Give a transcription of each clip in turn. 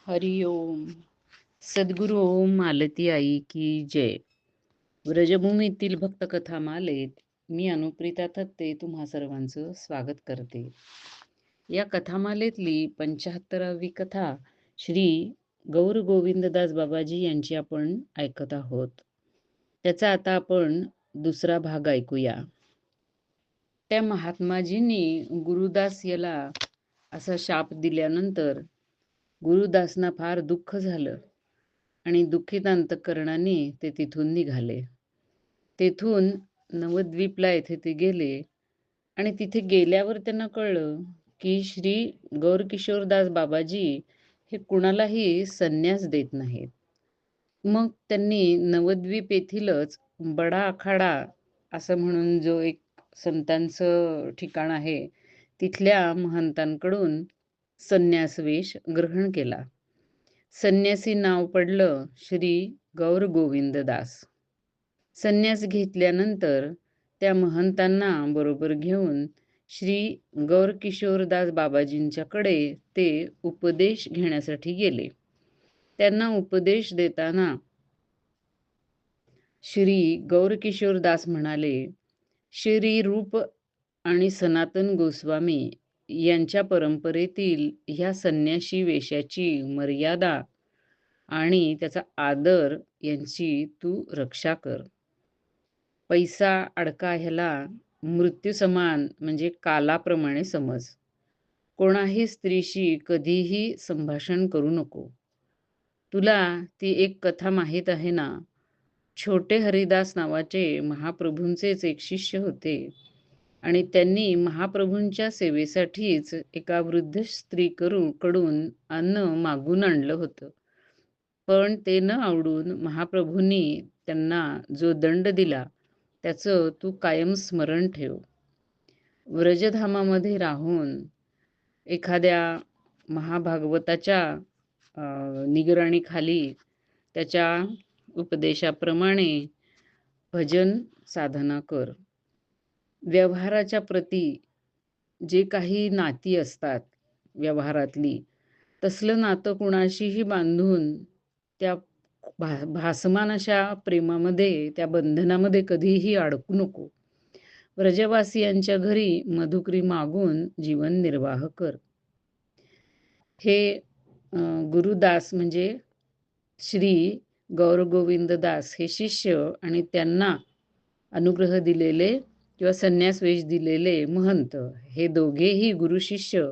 हरि ओम. सद्गुरु ओम मालती आई की जय. व्रजभूमीतील भक्तकथा मालेत मी अनुप्रिता थत्ते तुम्हा सर्वांचं स्वागत करते. या कथामालेतली 75वी कथा श्री गौर गोविंददास बाबाजी यांची आपण ऐकत आहोत. त्याचा आता आपण दुसरा भाग ऐकूया. त्या महात्माजींनी गुरुदास याला असा शाप दिल्यानंतर गुरुदासना फार दुःख झालं आणि दुःखित अंतःकरणाने ते तिथून निघाले. तेथून नवद्वीपला येथे ते गेले आणि तिथे गेल्यावर त्यांना कळलं की श्री गौरकिशोरदास बाबाजी हे कुणालाही संन्यास देत नाहीत. मग त्यांनी नवद्वीप येथीलच बडा आखाडा असं म्हणून जो एक संतांचं ठिकाण आहे, तिथल्या महंतांकडून संन्यास वेश ग्रहण केला. संन्यासी नाव पडलं श्री गौर गोविंददास. संन्यास घेतल्यानंतर त्या महंतांना बरोबर घेऊन श्री गौरकिशोरदास बाबाजींच्याकडे ते उपदेश घेण्यासाठी गेले. त्यांना उपदेश देताना श्री गौरकिशोरदास म्हणाले, श्री रूप आणि सनातन गोस्वामी यांच्या परंपरेतील ह्या संन्याशी वेशाची मर्यादा आणि त्याचा आदर यांची तू रक्षा कर. पैसा अडका ह्याला मृत्यू समान म्हणजे कालाप्रमाणे समज. कोणाही स्त्रीशी कधीही संभाषण करू नको. तुला ती एक कथा माहीत आहे ना? छोटे हरिदास नावाचे महाप्रभूंचेच एक शिष्य होते आणि त्यांनी महाप्रभूंच्या सेवेसाठीच एका वृद्ध स्त्री कडून अन्न मागून आणलं होतं. पण ते न आवडून महाप्रभूंनी त्यांना जो दंड दिला त्याचं तू कायम स्मरण ठेव. व्रजधामामध्ये राहून एखाद्या महाभागवताच्या निगराणीखाली त्याच्या उपदेशाप्रमाणे भजन साधना कर. व्यवहाराच्या प्रती जे काही नाती असतात व्यवहारातली, तसलं नातं कुणाशीही बांधून त्या भासमान अशा प्रेमामध्ये, त्या बंधनामध्ये कधीही अडकू नको. व्रजवासियांच्या घरी मधुकरी मागून जीवन निर्वाह कर. हे गुरुदास म्हणजे श्री गौरगोविंददास हे शिष्य आणि त्यांना अनुग्रह दिलेले किंवा संन्यास वेश दिलेले महंत, हे दोघेही गुरु शिष्य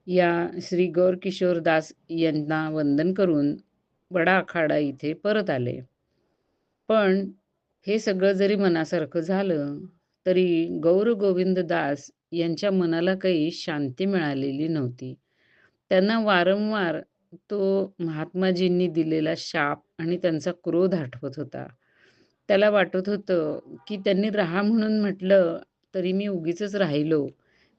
या श्री गौरकिशोरदास यांना वंदन करून बडा आखाडा इथे परत आले. पण हे सगळं जरी मनासारखं झालं तरी गौर गोविंददास यांच्या मनाला काही शांती मिळालेली नव्हती. त्यांना वारंवार तो महात्माजींनी दिलेला शाप आणि त्यांचा क्रोध आठवत होता. त्याला वाटत होतं की त्यांनी राहा म्हणून म्हटलं तरी मी उगीचच राहिलो.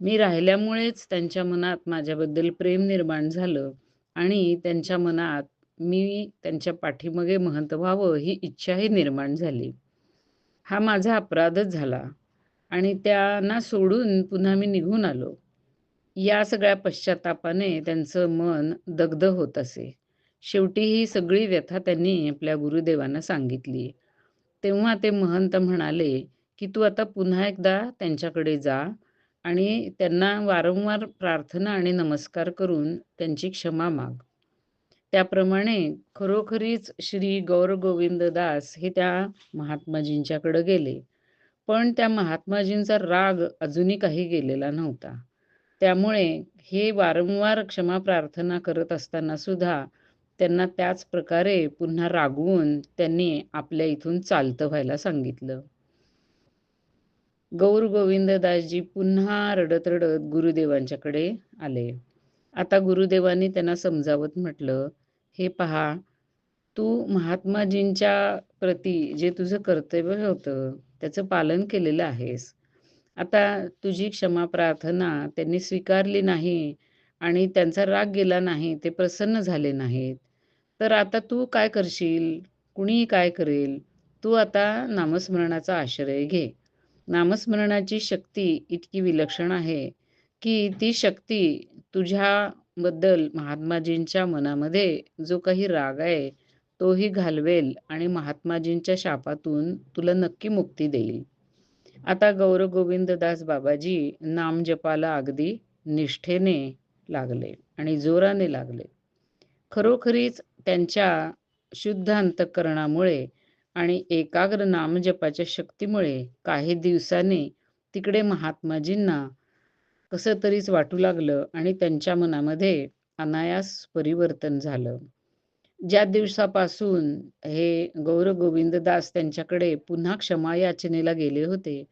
मी राहिल्यामुळेच त्यांच्या मनात माझ्याबद्दल प्रेम निर्माण झालं आणि त्यांच्या मनात मी त्यांच्या पाठीमागे महंत व्हावं ही इच्छाही निर्माण झाली. हा माझा अपराधच झाला आणि त्यांना सोडून पुन्हा मी निघून आलो. या सगळ्या पश्चातापाने त्यांचं मन दग्ध होत असे. शेवटी ही सगळी व्यथा त्यांनी आपल्या गुरुदेवांना सांगितली. तेव्हा ते महंत म्हणाले की तू आता पुन्हा एकदा त्यांच्याकडे जा आणि त्यांना वारंवार प्रार्थना आणि नमस्कार करून त्यांची क्षमा माग. त्याप्रमाणे खरोखरीच श्री गौर गोविंददास हे त्या महात्माजींच्याकडे गेले. पण त्या महात्माजींचा राग अजूनही काही गेलेला नव्हता. त्यामुळे हे वारंवार क्षमा प्रार्थना करत असताना सुद्धा त्यांना त्याच प्रकारे पुन्हा रागवून त्यांनी आपल्या इथून चालतं व्हायला सांगितलं. गौर गोविंददासजी पुन्हा रडत रडत गुरुदेवांच्याकडे आले. आता गुरुदेवांनी त्यांना समजावत म्हटलं, हे पहा, तू महात्माजींच्या प्रती जे तुझं कर्तव्य होतं त्याचं पालन केलेलं आहेस. आता तुझी क्षमा प्रार्थना त्यांनी स्वीकारली नाही आणि त्यांचा राग गेला नाही, ते प्रसन्न झाले नाहीत. तर आता तू काय करशील? कुणीही काय करेल? तू आता नामस्मरणाचा आश्रय घे. नामस्मरणाची शक्ती इतकी विलक्षण आहे की ती शक्ती तुझ्या बद्दल महात्माजींच्या मनामध्ये जो काही राग आहे, तोही घालवेल आणि महात्माजींच्या शापातून तुला नक्की मुक्ती देईल. आता गौरगोविंददास बाबाजी नामजपाला अगदी निष्ठेने लागले आणि जोराने लागले. खरोखरीच त्यांच्या शुद्ध अंतःकरणामुळे आणि एकाग्र नामजपाच्या शक्तीमुळे काही दिवसांनी तिकडे महात्माजींना कसं तरीच वाटू लागलं आणि त्यांच्या मनामध्ये अनायास परिवर्तन झालं. ज्या दिवसापासून हे गौरगोविंददास त्यांच्याकडे पुन्हा क्षमा याचनेला गेले होते,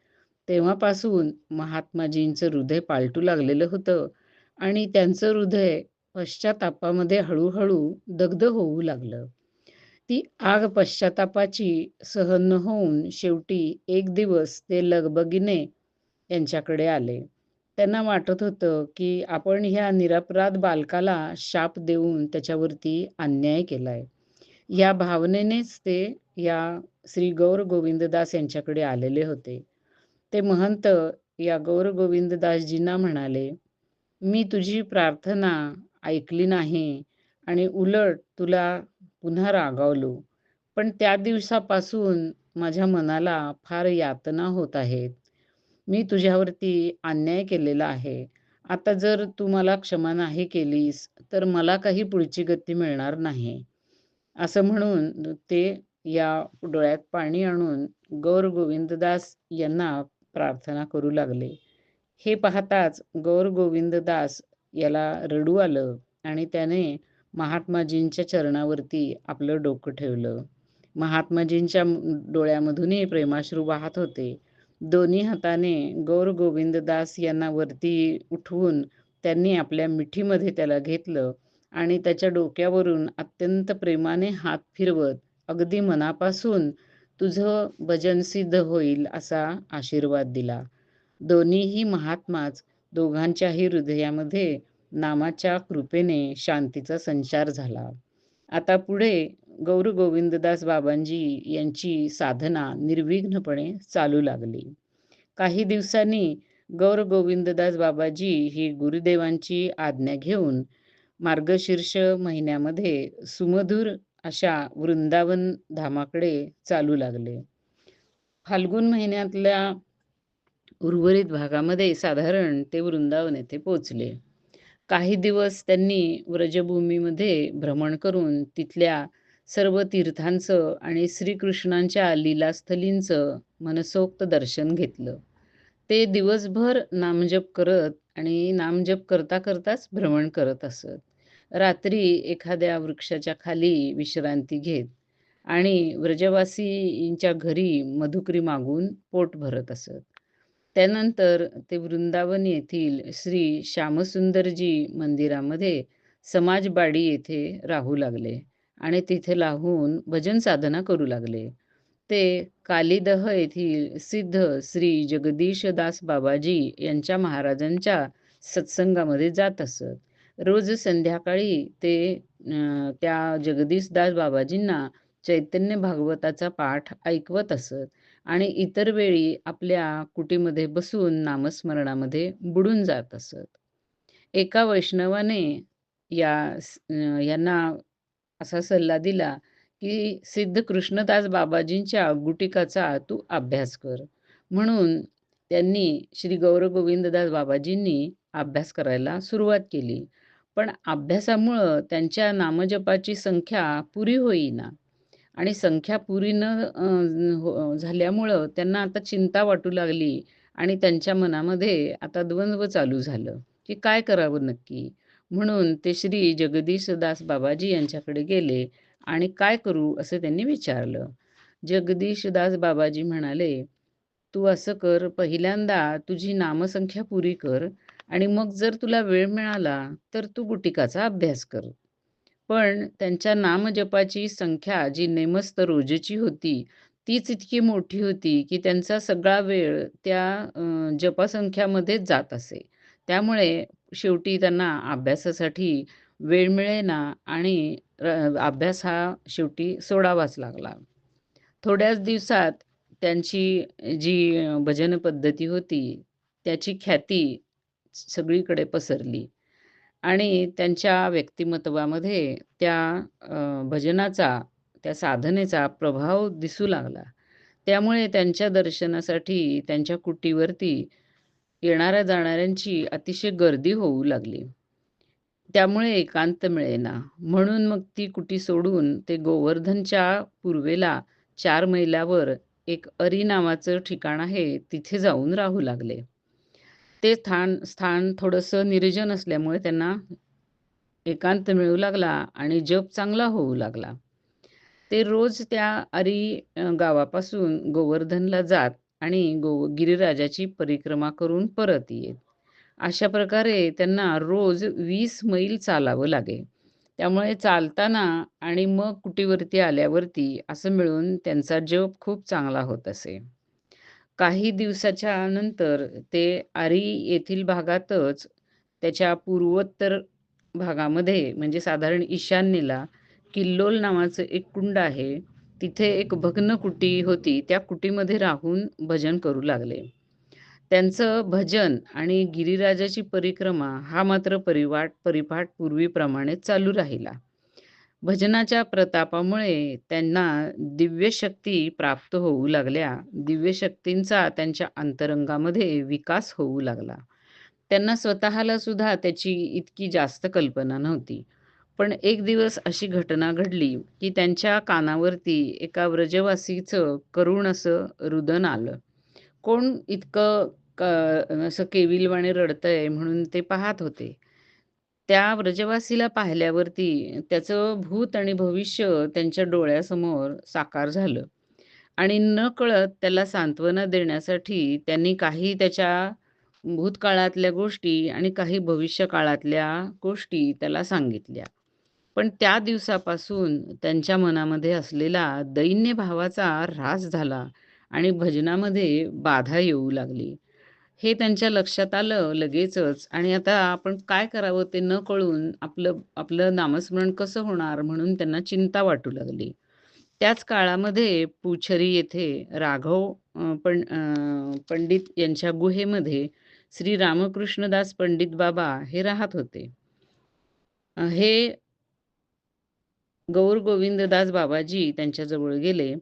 तेव्हापासून महात्माजींचं हृदय पालटू लागलेलं होतं आणि त्यांचं हृदय पश्चात्तापामध्ये हळू दग्ध होऊ लागलं. ती आग पश्चात्तापाची सहन न होऊन शेवटी एक दिवस ते लगबगीने यांच्याकडे आले. त्यांना वाटत होतं, की आपण ह्या निरपराध बालकाला शाप देऊन त्याच्यावरती अन्याय केलाय. या भावनेनेच ते या श्री गौर गोविंददास यांच्याकडे आलेले होते. ते महंत या गौर गोविंददासजींना म्हणाले, "मी तुझी प्रार्थना ऐकली नाही आणि उलट तुला पुन्हा रागावलो. पण त्या दिवसापासून माझ्या मनाला फार यातना होत आहेत. मी तुझ्यावरती अन्याय केलेला आहे. आता जर तू मला क्षमा नाही केलीस, तर मला काही पुढची गती मिळणार नाही." असं म्हणून ते या डोळ्यात पाणी आणून गौर गोविंददास यांना प्रार्थना करू लागले. हे पाहताच गौर गोविंददास याला रडू आलं आणि त्याने महात्माजींच्या चरणावरती आपलं डोकं ठेवलं. महात्माजींच्या डोळ्यामधूनही प्रेमाश्रू वाहत होते. दोन्ही हाताने गौर गोविंददास यांना वरती उठवून त्यांनी आपल्या मिठीमध्ये त्याला घेतलं आणि त्याच्या डोक्यावरून अत्यंत प्रेमाने हात फिरवत अगदी मनापासून तुझं भजन सिद्ध होईल असा आशीर्वाद दिला. दोन्हीही महात्माच दोघांच्याही हृदयामध्ये नामाच्या कृपेने शांतीचा संचार झाला. आता पुढे गौर गोविंददास बाबांजी यांची साधना निर्विघ्नपणे चालू लागली. काही दिवसांनी गौर गोविंददास बाबाजी ही गुरुदेवांची आज्ञा घेऊन मार्गशीर्ष महिन्यामध्ये सुमधुर अशा वृंदावन धामाकडे चालू लागले. फाल्गुन महिन्यातल्या उर्वरित भागामध्ये साधारण ते वृंदावन येथे पोहोचले. काही दिवस त्यांनी व्रजभूमीमध्ये भ्रमण करून तिथल्या सर्व तीर्थांचं आणि श्रीकृष्णांच्या लीलास्थलींचं मनसोक्त दर्शन घेतलं. ते दिवसभर नामजप करत आणि नामजप करता करताच भ्रमण करत असत. रात्री एखाद्या वृक्षाच्या खाली विश्रांती घेत आणि व्रजवासींच्या घरी मधुकरी मागून पोट भरत असत. त्यानंतर ते वृंदावन येथील श्री श्यामसुंदरजी मंदिरामध्ये समाजबाडी येथे राहू लागले आणि तिथे राहून भजन साधना करू लागले. ते कालीदह येथील सिद्ध श्री जगदीशदास बाबाजी यांच्या महाराजांच्या सत्संगामध्ये जात असत. रोज संध्याकाळी ते त्या जगदीशदास बाबाजींना चैतन्य भागवताचा पाठ ऐकवत असत आणि इतर वेळी आपल्या कुटीमध्ये बसून नामस्मरणामध्ये बुडून जात असत. एका वैष्णवाने यांना असा सल्ला दिला, की सिद्ध कृष्णदास बाबाजींच्या गुटिकाचा तू अभ्यास कर. म्हणून त्यांनी श्री गौरगोविंददास बाबाजींनी अभ्यास करायला सुरुवात केली. पण अभ्यासामुळं त्यांच्या नामजपाची संख्या पुरी होईना आणि संख्या पुरी न झाल्यामुळं त्यांना आता चिंता वाटू लागली आणि त्यांच्या मनामध्ये आता द्वंद्व चालू झालं, की काय करावं नक्की? म्हणून ते श्री जगदीशदास बाबाजी यांच्याकडे गेले आणि काय करू असं त्यांनी विचारलं. जगदीशदास बाबाजी म्हणाले, "तू असं कर, पहिल्यांदा तुझी नामसंख्या पुरी कर आणि मग जर तुला वेळ मिळाला तर तू गुटिकाचा अभ्यास कर." पण त्यांच्या नामजपाची संख्या जी नेमस्त रोजची होती, तीच इतकी मोठी होती, की त्यांचा सगळा वेळ त्या जपसंख्यामध्येच जात असे. त्यामुळे शेवटी त्यांना अभ्यासासाठी वेळ मिळेना आणि अभ्यास हा शेवटी सोडावाच लागला. थोड्याच दिवसात त्यांची जी भजन पद्धती होती, त्याची ख्याती सगळीकडे पसरली आणि त्यांच्या व्यक्तिमत्वामध्ये त्या भजनाचा, त्या साधनेचा प्रभाव दिसू लागला. त्यामुळे त्यांच्या दर्शनासाठी त्यांच्या कुटीवरती येणाऱ्या-जाणाऱ्यांची अतिशय गर्दी होऊ लागली. त्यामुळे एकांत मिळेना. म्हणून मग ती कुटी सोडून ते गोवर्धनच्या पूर्वेला 4 मैलावर एक अरी नावाचं ठिकाण आहे, तिथे जाऊन राहू लागले. ते स्थान थोडंसं निर्जन असल्यामुळे त्यांना एकांत मिळू लागला आणि जप चांगला होऊ लागला. ते रोज त्या गावापासून गोवर्धनला जात आणि गिरिराजाची परिक्रमा करून परत येत. अशा प्रकारे त्यांना रोज 20 मैल चालावं लागे. त्यामुळे चालताना आणि मग कुटीवरती आल्यावरती असं मिळून त्यांचा जप खूप चांगला होत असे. काही दिवसाच्या नंतर ते आरी येथील भागातच त्याच्या पूर्वोत्तर भागामध्ये म्हणजे साधारण ईशान्येला किल्लोल नावाचं एक कुंड आहे. तिथे एक भग्न कुटी होती. त्या कुटीमध्ये राहून भजन करू लागले. त्यांचं भजन आणि गिरिराजाची परिक्रमा हा मात्र परिपाठ पूर्वीप्रमाणेच चालू राहिला. भजनाच्या प्रतापामुळे त्यांना दिव्य शक्ती प्राप्त होऊ लागल्या. दिव्य शक्तींचा त्यांच्या अंतरंगामध्ये विकास होऊ लागला. त्यांना स्वतःला सुद्धा त्याची इतकी जास्त कल्पना नव्हती. पण एक दिवस अशी घटना घडली, की त्यांच्या कानावरती एका व्रजवासीचं करुण असं रुदन आलं. कोण इतकं असं केविलवाणे रडतंय म्हणून ते पाहत होते. त्या व्रजवासीला पाहिल्यावरती त्याचं भूत आणि भविष्य त्यांच्या डोळ्यासमोर साकार झालं आणि नकळत त्याला सांत्वना देण्यासाठी त्यांनी काही त्याच्या भूतकाळातल्या गोष्टी आणि काही भविष्यकाळातल्या गोष्टी त्याला सांगितल्या. पण त्या दिवसापासून त्यांच्या मनामध्ये असलेला दैन्य भावाचा ऱ्हास झाला आणि भजनामध्ये बाधा येऊ लागली. हे त्यांच्या लक्षात आलं लगेचच आणि आता आपण काय करावं ते न कळून आपलं आपलं नामस्मरण कसं होणार म्हणून त्यांना चिंता वाटू लागली. त्याच काळामध्ये पुछरी येथे पंडित यांच्या गुहेमध्ये श्री रामकृष्णदास पंडित बाबा हे राहत होते. हे गौर गोविंददास बाबाजी त्यांच्याजवळ गेले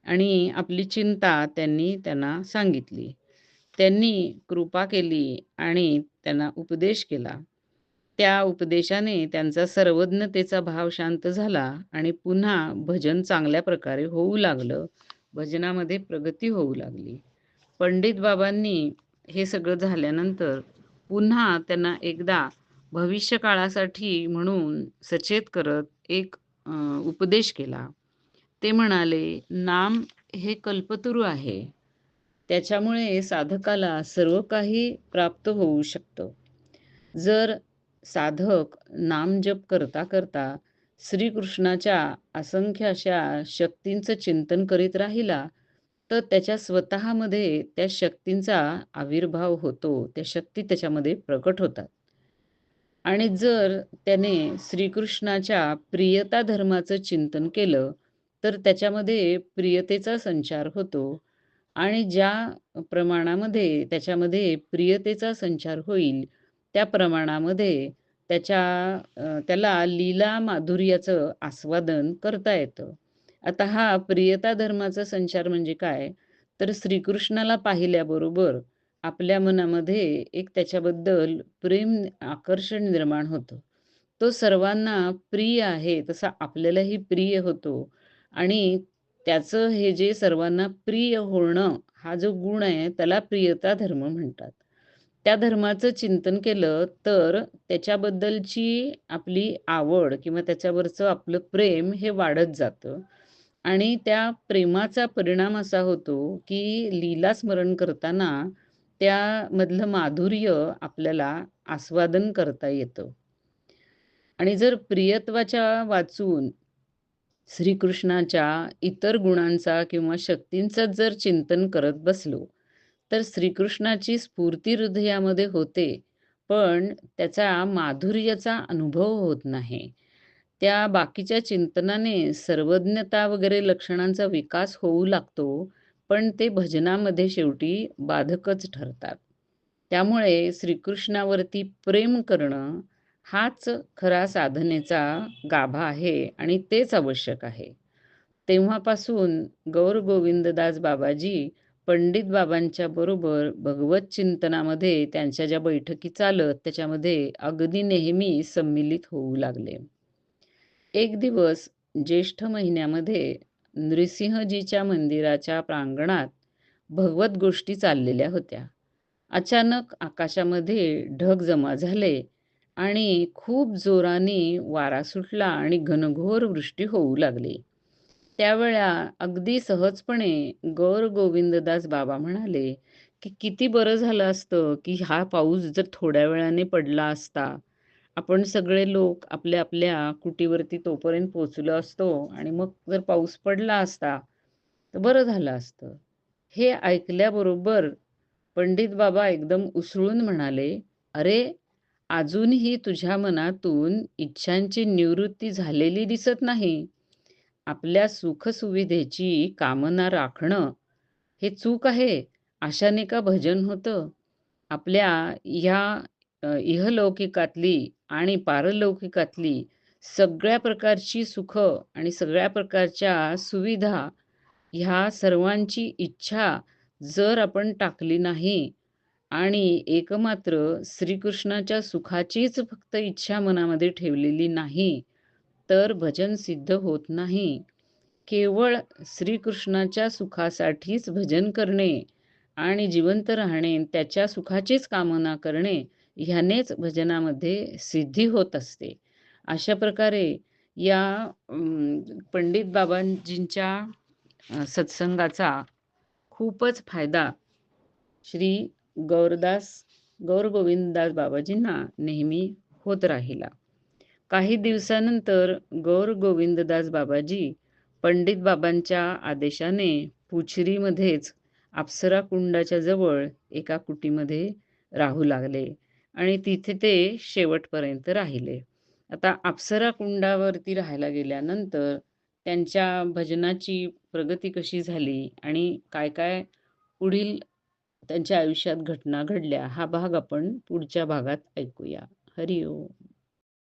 आणि आपली चिंता त्यांना सांगितली. त्यांनी कृपा केली आणि त्यांना उपदेश केला. त्या उपदेशाने त्यांचा सर्वज्ञतेचा भाव शांत झाला आणि पुन्हा भजन चांगल्या प्रकारे होऊ लागलं. भजनामध्ये प्रगती होऊ लागली. पंडित बाबांनी हे सगळं झाल्यानंतर पुन्हा त्यांना एकदा भविष्य काळासाठी म्हणून सचेत करत एक अ, उपदेश केला. ते म्हणाले, "नाम हे कल्पतरू आहे. त्याच्यामुळे साधकाला सर्व काही प्राप्त होऊ शकतं. जर साधक नामजप करता करता श्रीकृष्णाच्या असंख्य अशा शक्तींचं चिंतन करीत राहिला, तर त्याच्या स्वतःमध्ये त्या शक्तींचा आविर्भाव होतो. त्या शक्ती त्याच्यामध्ये प्रकट होतात. आणि जर त्याने श्रीकृष्णाच्या प्रियता धर्माचं चिंतन केलं, तर त्याच्यामध्ये प्रियतेचा संचार होतो आणि ज्या प्रमाणामध्ये त्याच्यामध्ये प्रियतेचा संचार होईल, त्या प्रमाणामध्ये त्याला लीला माधुर्याचं आस्वादन करता येतं. आता हा प्रियता धर्माचा संचार म्हणजे काय? तर श्रीकृष्णाला पाहिल्याबरोबर आपल्या मनामध्ये एक त्याच्याबद्दल आकर्षण निर्माण होतं. तो सर्वांना प्रिय आहे, तसा आपल्यालाही प्रिय होतो आणि त्याचं हे जे सर्वांना प्रिय होणं, हा जो गुण आहे, त्याला प्रियता धर्म म्हणतात. त्या धर्माचं चिंतन केलं, तर त्याच्याबद्दलची आपली आवड किंवा त्याच्यावरचं आपलं प्रेम हे वाढत जातं आणि त्या प्रेमाचा परिणाम असा होतो, की लीला स्मरण करताना त्यामधलं माधुर्य आपल्याला आस्वादन करता येतं. आणि जर प्रियत्वाच्या वाचून श्रीकृष्णाच्या इतर गुणांचा किंवा शक्तींचं जर चिंतन करत बसलो, तर श्रीकृष्णाची स्फूर्ती हृदयामध्ये होते, पण त्याचा माधुर्याचा अनुभव होत नाही. त्या बाकीच्या चिंतनाने सर्वज्ञता वगैरे लक्षणांचा विकास होऊ लागतो, पण ते भजनामध्ये शेवटी बाधकच ठरतात. त्यामुळे श्रीकृष्णावरती प्रेम करणं हाच खरा साधनेचा गाभा आहे आणि तेच आवश्यक आहे. तेव्हापासून गौर गोविंददास बाबाजी पंडित बाबांच्या बरोबर भगवत चिंतनामध्ये त्यांच्या ज्या बैठकी चालत त्याच्यामध्ये अगदी नेहमी सम्मिलित होऊ लागले. एक दिवस ज्येष्ठ महिन्यामध्ये नृसिंहजीच्या मंदिराच्या प्रांगणात भगवत गोष्टी चाललेल्या होत्या. अचानक आकाशामध्ये ढग जमा झाले आणि खूप जोराने वारा सुटला आणि घनघोर वृष्टी होऊ लागली. त्यावेळा अगदी सहजपणे गौर गोविंददास बाबा म्हणाले, की "किती बरं झालं असतं, की हा पाऊस जर थोड्या वेळाने पडला असता. आपण सगळे लोक आपल्या आपल्या कुटीवरती तोपर्यंत पोहोचलो असतो आणि मग जर पाऊस पडला असता, तर बरं झालं असतं." हे ऐकल्याबरोबर पंडित बाबा एकदम उसळून म्हणाले, "अरे, अजूनही तुझ्या मनातून इच्छांची निवृत्ती झालेली दिसत नाही. आपल्या सुखसुविधेची कामना राखणं हे चूक आहे. अशाने का भजन होतं? आपल्या ह्या इहलौकिकातली आणि पारलौकिकातली सगळ्या प्रकारची सुखं आणि सगळ्या प्रकारच्या सुविधा ह्या सर्वांची इच्छा जर आपण टाकली नाही आणि एकमात्र श्रीकृष्णाच्या सुखाचीच फक्त इच्छा मनामध्ये ठेवलेली नाही, तर भजन सिद्ध होत नाही. केवळ श्रीकृष्णाच्या सुखासाठीच भजन करणे आणि जिवंत राहणे, त्याच्या सुखाचीच कामना करणे, ह्यानेच भजनामध्ये सिद्धी होत असते. अशा प्रकारे या पंडित बाबांजींच्या सत्संगाचा खूपच फायदा श्री गौरदास गौर गोविंददास बाबाजींना नेहमी होत राहिला. काही दिवसानंतर गौर गोविंददास बाबाजी पंडित बाबांच्या आदेशाने पुचरीमध्येच अप्सरा कुंडाच्या जवळ एका कुटीमध्ये राहू लागले आणि तिथे ते शेवटपर्यंत राहिले. आता अप्सरा कुंडावरती राहायला गेल्यानंतर त्यांच्या भजनाची प्रगती कशी झाली आणि काय काय पुढील त्यांच्या आयुष्यात घटना घडल्या, हा भाग आपण पुढच्या भागात ऐकूया. हरी ओम.